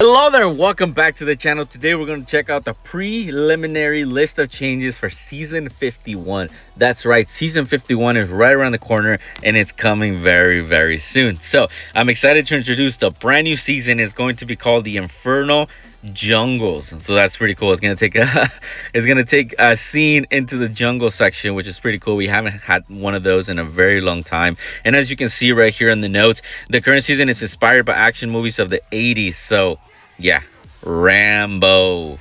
Hello there, welcome back to the channel. Today we're going to check out the preliminary list of changes for season 51. That's right, season 51 is right around the corner and it's coming very soon. So I'm excited to introduce the brand new season. It's going to be called the Infernal Jungles. So that's pretty cool. It's gonna take a scene into the jungle section, which is pretty cool. We haven't had one of those in a very long time. And as you can see right here in the notes, the current season is inspired by action movies of the 80s. So yeah, Rambo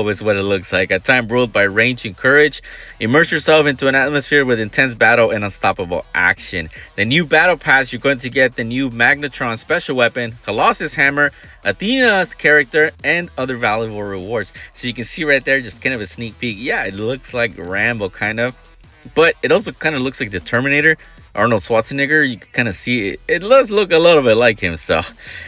is what it looks like. A time ruled by rage and courage. Immerse yourself into an atmosphere with intense battle and unstoppable action. The new battle pass, you're going to get the new Magnetron special weapon, Colossus hammer, Athena's character, and other valuable rewards. So you can see right there, just kind of a sneak peek. Yeah, it looks like Rambo kind of, but it also kind of looks like the Terminator, Arnold Schwarzenegger. You can kind of see it does look a little bit like him. So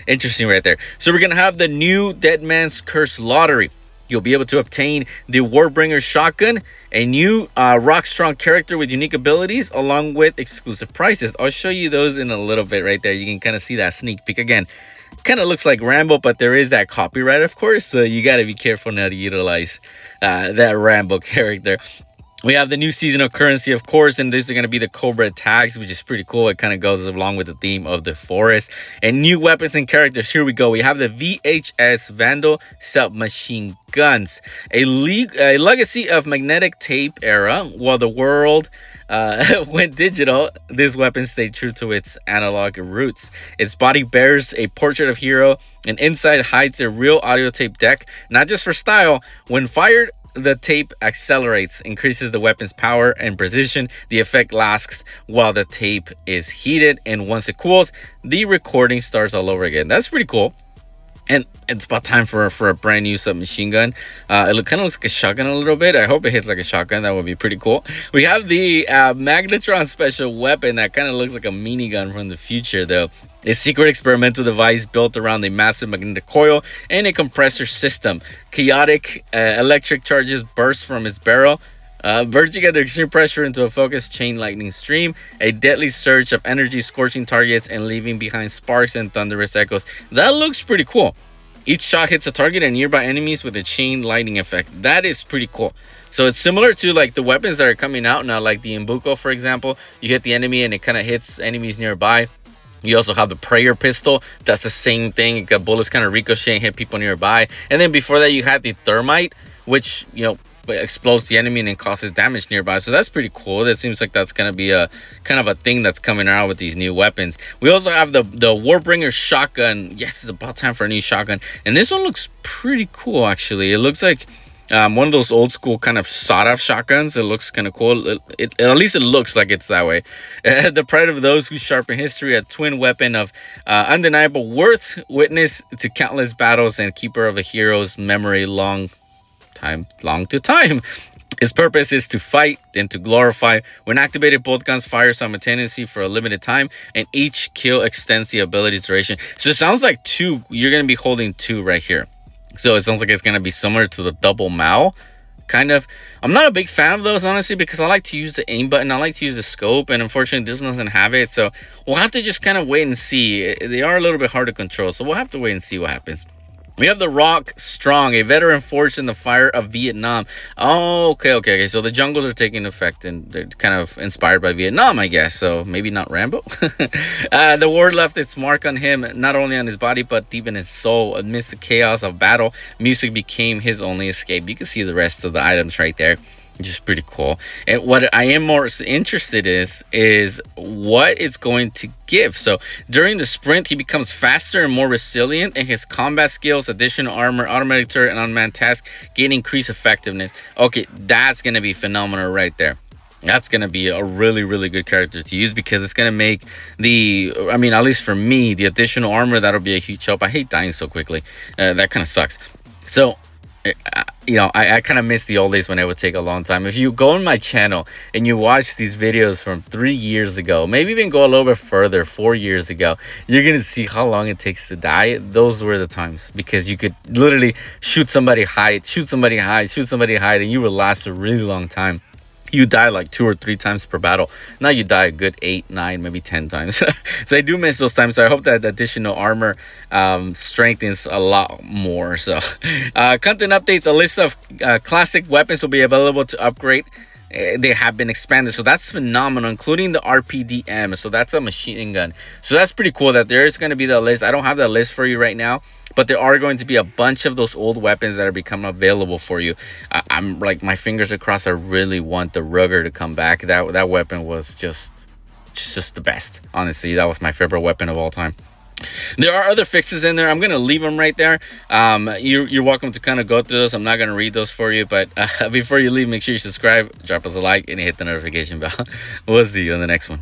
interesting right there. So we're gonna have the new Dead Man's Curse lottery. You'll be able to obtain the Warbringer shotgun, a new rock strong character with unique abilities, along with exclusive prizes. I'll show you those in a little bit right there. You can kind of see that sneak peek again. Kind of looks like Rambo, but there is that copyright, of course, so you got to be careful now to utilize that Rambo character. We have the new seasonal currency, of course, and these are going to be the Cobra tags, which is pretty cool. It kind of goes along with the theme of the forest. And new weapons and characters. Here we go. We have the VHS Vandal submachine guns, a legacy of magnetic tape era. While the world went digital, this weapon stayed true to its analog roots. Its body bears a portrait of hero, and inside hides a real audio tape deck, not just for style. When fired, the tape accelerates, increases the weapon's power and precision. The effect lasts while the tape is heated, and once it cools, the recording starts all over again. That's pretty cool. And it's about time for a brand new submachine gun. It kind of looks like a shotgun a little bit. I hope it hits like a shotgun. That would be pretty cool. We have the Magnetron special weapon that kind of looks like a minigun from the future, though. A secret experimental device built around a massive magnetic coil and a compressor system. Chaotic electric charges burst from its barrel, verging at the extreme pressure into a focused chain lightning stream. A deadly surge of energy scorching targets and leaving behind sparks and thunderous echoes. That looks pretty cool. Each shot hits a target and nearby enemies with a chain lightning effect. That is pretty cool. So it's similar to like the weapons that are coming out now, like the Imbuko, for example. You hit the enemy and it kind of hits enemies nearby. You also have the prayer pistol. That's the same thing. You got bullets kind of ricochet and hit people nearby. And then before that, you had the thermite, which, you know, explodes the enemy and then causes damage nearby. So that's pretty cool. That seems like that's going to be a kind of a thing that's coming out with these new weapons. We also have the Warbringer shotgun. Yes, it's about time for a new shotgun. And this one looks pretty cool, actually. It looks like one of those old school kind of sawed-off shotguns. It looks kind of cool. At least it looks like it's that way. The pride of those who sharpen history, a twin weapon of undeniable worth, witness to countless battles and keeper of a hero's memory long to time. Its purpose is to fight and to glorify. When activated, both guns fire simultaneously for a limited time, and each kill extends the ability's duration. So it sounds like two. You're going to be holding two right here. So it sounds like it's going to be similar to the double Mao, kind of. I'm not a big fan of those, honestly, because I like to use the aim button. I like to use the scope, and unfortunately, this one doesn't have it. So we'll have to just kind of wait and see. They are a little bit hard to control, so we'll have to wait and see what happens. We have the Rock Strong, a veteran forged in the fire of Vietnam. Oh, okay. So the jungles are taking effect, and they're kind of inspired by Vietnam, I guess. So maybe not Rambo. The war left its mark on him, not only on his body, but deep in his soul. Amidst the chaos of battle, music became his only escape. You can see the rest of the items right there, which is pretty cool. And what I am more interested is what it's going to give. So during the sprint, he becomes faster and more resilient, and his combat skills, additional armor, automatic turret, and unmanned task gain increased effectiveness. Okay, that's going to be phenomenal right there. That's going to be a really good character to use, because it's going to make at least for me, the additional armor, that'll be a huge help. I hate dying so quickly. That kind of sucks. So I kind of miss the old days when it would take a long time. If you go on my channel and you watch these videos from 3 years ago, maybe even go a little bit further, 4 years ago, you're going to see how long it takes to die. Those were the times, because you could literally shoot somebody hide, and you would last a really long time. you die like 2 or 3 times per battle. Now you die a good 8, 9, maybe 10 times. So I do miss those times. So I hope that additional armor strengthens a lot more. So content updates: a list of classic weapons will be available to upgrade. They have been expanded, so that's phenomenal, including the RPDM. So that's a machine gun. So that's pretty cool that there is going to be the list. I don't have that list for you right now, but there are going to be a bunch of those old weapons that are becoming available for you. I'm like, my fingers are crossed. I really want the Rugger to come back. That weapon was just the best. Honestly, that was my favorite weapon of all time. There are other fixes in there. I'm gonna leave them right there. You're welcome to kind of go through those. I'm not gonna read those for you, but before you leave, make sure you subscribe, drop us a like, and hit the notification bell. We'll see you in the next one.